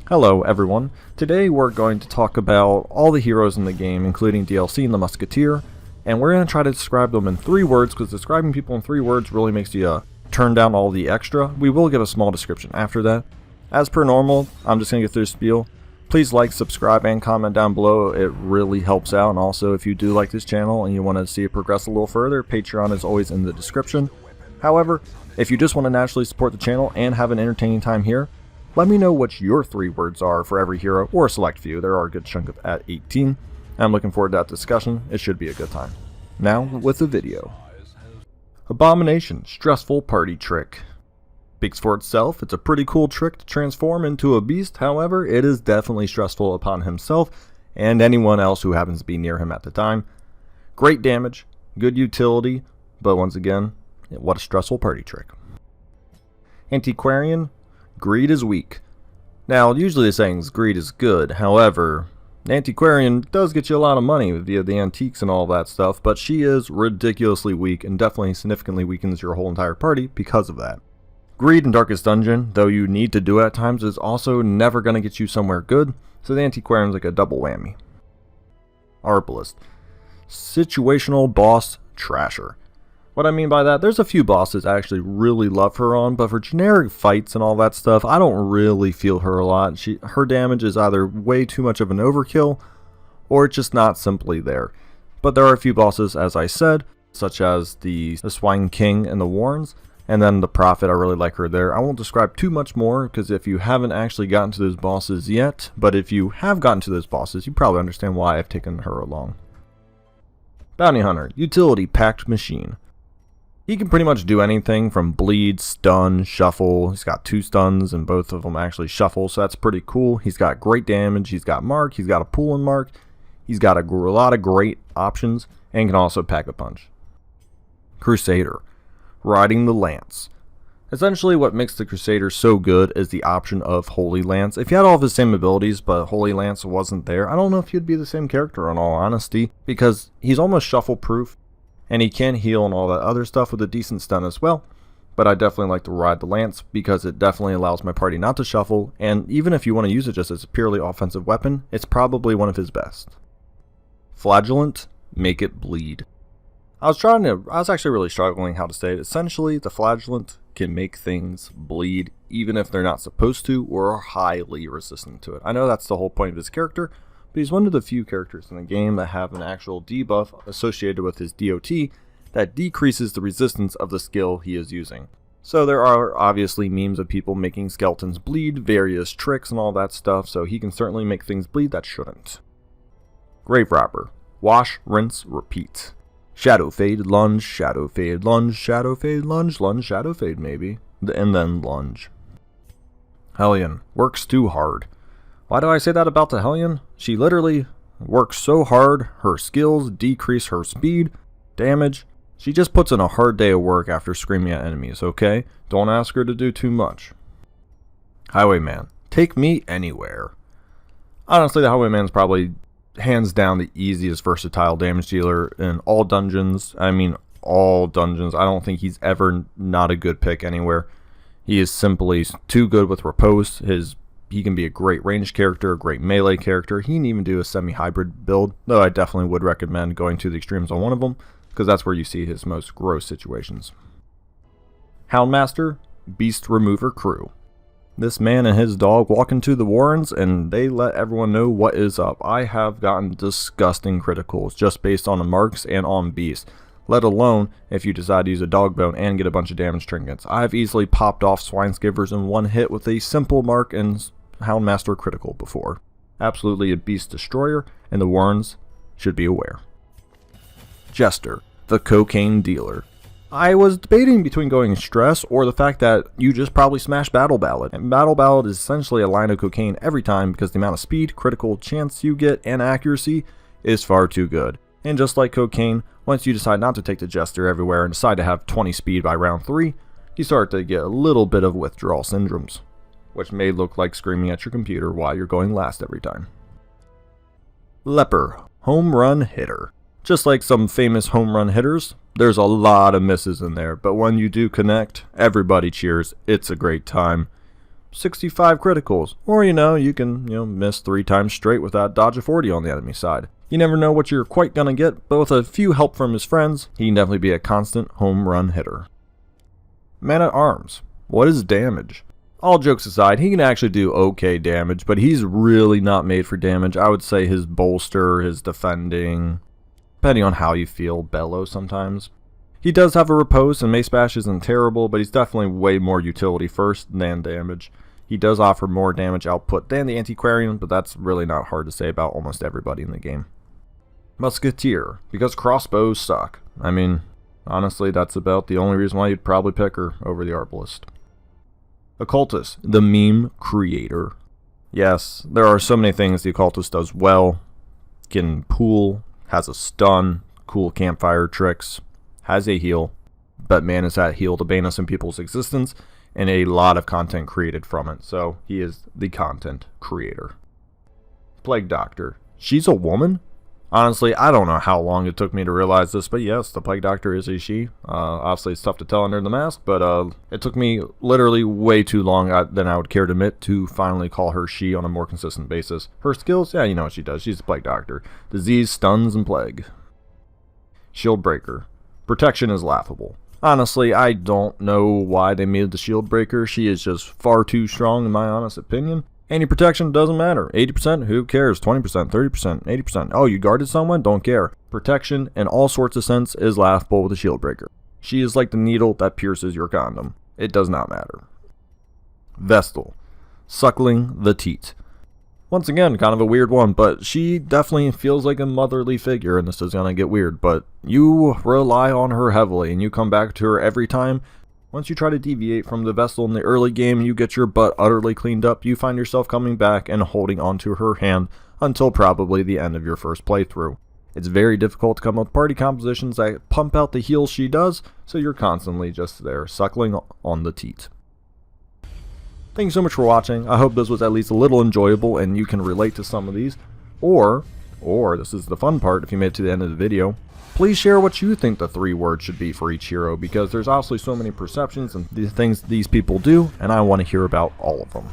Hello everyone, today we're going to talk about all the heroes in the game, including DLC and the Musketeer, and we're going to try to describe them in 3 words, because describing people in 3 words really makes you turn down all the extra. We will give a small description after that. As per normal, I'm just going to get through the spiel. Please like, subscribe, and comment down below, it really helps out, and also if you do like this channel and you want to see it progress a little further, Patreon is always in the description. However, if you just want to naturally support the channel and have an entertaining time here, let me know what your 3 words are for every hero, or a select few. There are a good chunk of at 18. I'm looking forward to that discussion. It should be a good time. Now, with the video. Abomination, stressful party trick. Speaks for itself. It's a pretty cool trick to transform into a beast. However, it is definitely stressful upon himself and anyone else who happens to be near him at the time. Great damage, good utility, but once again, what a stressful party trick. Antiquarian, greed is weak. Now, usually the saying is greed is good. However, Antiquarian does get you a lot of money via the antiques and all that stuff, but she is ridiculously weak and definitely significantly weakens your whole entire party because of that. Greed in Darkest Dungeon, though you need to do it at times, is also never going to get you somewhere good, so the Antiquarian is like a double whammy. Arbalest, situational boss trasher. What I mean by that, there's a few bosses I actually really love her on, but for generic fights and all that stuff, I don't really feel her a lot. Her damage is either way too much of an overkill, or it's just not simply there. But there are a few bosses, as I said, such as the Swine King and the Warrens, and then the Prophet. I really like her there. I won't describe too much more, because if you haven't actually gotten to those bosses yet, but if you have gotten to those bosses, you probably understand why I've taken her along. Bounty Hunter, utility packed machine. He can pretty much do anything from bleed, stun, shuffle. He's got 2 stuns and both of them actually shuffle, so that's pretty cool. He's got great damage, he's got mark, he's got a pull and mark, he's got a lot of great options, and can also pack a punch. Crusader, riding the lance. Essentially what makes the Crusader so good is the option of Holy Lance. If you had all of his same abilities but Holy Lance wasn't there, I don't know if he'd be the same character in all honesty, because he's almost shuffle proof. And he can heal and all that other stuff with a decent stun as well. But I definitely like to ride the lance because it definitely allows my party not to shuffle. And even if you want to use it just as a purely offensive weapon, it's probably one of his best. Flagellant, make it bleed. I was actually really struggling how to say it. Essentially, the Flagellant can make things bleed even if they're not supposed to or are highly resistant to it. I know that's the whole point of his character, but he's one of the few characters in the game that have an actual debuff associated with his DOT that decreases the resistance of the skill he is using. So there are obviously memes of people making skeletons bleed, various tricks and all that stuff, so he can certainly make things bleed that shouldn't. Grave Robber, wash, rinse, repeat. Shadow fade, lunge, shadow fade, lunge, shadow fade, lunge, lunge, shadow fade maybe, and then lunge. Hellion, works too hard. Why do I say that about the Hellion? She literally works so hard, her skills decrease her speed, damage. She just puts in a hard day of work after screaming at enemies, okay? Don't ask her to do too much. Highwayman, take me anywhere. Honestly, the Highwayman's probably hands down the easiest versatile damage dealer in all dungeons. I mean, all dungeons. I don't think he's ever not a good pick anywhere. He is simply too good with riposte. He can be a great ranged character, a great melee character. He can even do a semi-hybrid build, though I definitely would recommend going to the extremes on one of them, because that's where you see his most gross situations. Houndmaster, Beast Remover Crew. This man and his dog walk into the Warrens, and they let everyone know what is up. I have gotten disgusting criticals just based on the marks and on Beast, let alone if you decide to use a dog bone and get a bunch of damage trinkets. I've easily popped off Swineskivers in one hit with a simple mark and Houndmaster critical before. Absolutely a beast destroyer, and the Warrens should be aware. Jester, the cocaine dealer. I was debating between going stress or the fact that you just probably smash Battle Ballad. And Battle Ballad is essentially a line of cocaine every time because the amount of speed, critical chance you get, and accuracy is far too good. And just like cocaine, once you decide not to take the Jester everywhere and decide to have 20 speed by round 3, you start to get a little bit of withdrawal syndromes, which may look like screaming at your computer while you're going last every time. Leper, home run hitter. Just like some famous home run hitters, there's a lot of misses in there, but when you do connect, everybody cheers. It's a great time. 65 criticals. Or, you can, miss 3 times straight with that dodge of 40 on the enemy side. You never know what you're quite gonna get, but with a few help from his friends, he can definitely be a constant home run hitter. Man-at-Arms. What is damage? All jokes aside, he can actually do okay damage, but he's really not made for damage. I would say his bolster, his defending, depending on how you feel, bellow sometimes. He does have a repose, and Mace Bash isn't terrible, but he's definitely way more utility first than damage. He does offer more damage output than the Antiquarian, but that's really not hard to say about almost everybody in the game. Musketeer, because crossbows suck. I mean, honestly, that's about the only reason why you'd probably pick her over the Arbalest. Occultist, the meme creator. Yes, there are so many things the Occultist does well. Can pool, has a stun, cool campfire tricks, has a heal, but man is that heal to bane us in people's existence, and a lot of content created from it, so he is the content creator. Plague Doctor, she's a woman? Honestly, I don't know how long it took me to realize this, but yes, the Plague Doctor is a she. Obviously, it's tough to tell under the mask, but it took me literally way too long than I would care to admit to finally call her she on a more consistent basis. Her skills? Yeah, you know what she does. She's the Plague Doctor. Disease, stuns, and plague. Shieldbreaker. Protection is laughable. Honestly, I don't know why they made the Shieldbreaker. She is just far too strong in my honest opinion. Any protection doesn't matter. 80%, who cares? 20%, 30%, 80%. Oh, you guarded someone? Don't care. Protection in all sorts of sense is laughable with a Shieldbreaker. She is like the needle that pierces your condom. It does not matter. Vestal. Suckling the Teet. Once again, kind of a weird one, but she definitely feels like a motherly figure, and this is gonna get weird, but you rely on her heavily, and you come back to her every time. Once you try to deviate from the Vestal in the early game, you get your butt utterly cleaned up, you find yourself coming back and holding onto her hand until probably the end of your first playthrough. It's very difficult to come up with party compositions that pump out the heals she does, so you're constantly just there, suckling on the teat. Thank you so much for watching. I hope this was at least a little enjoyable and you can relate to some of these. Or this is the fun part if you made it to the end of the video, please share what you think the 3 words should be for each hero, because there's obviously so many perceptions and the things these people do, and I want to hear about all of them.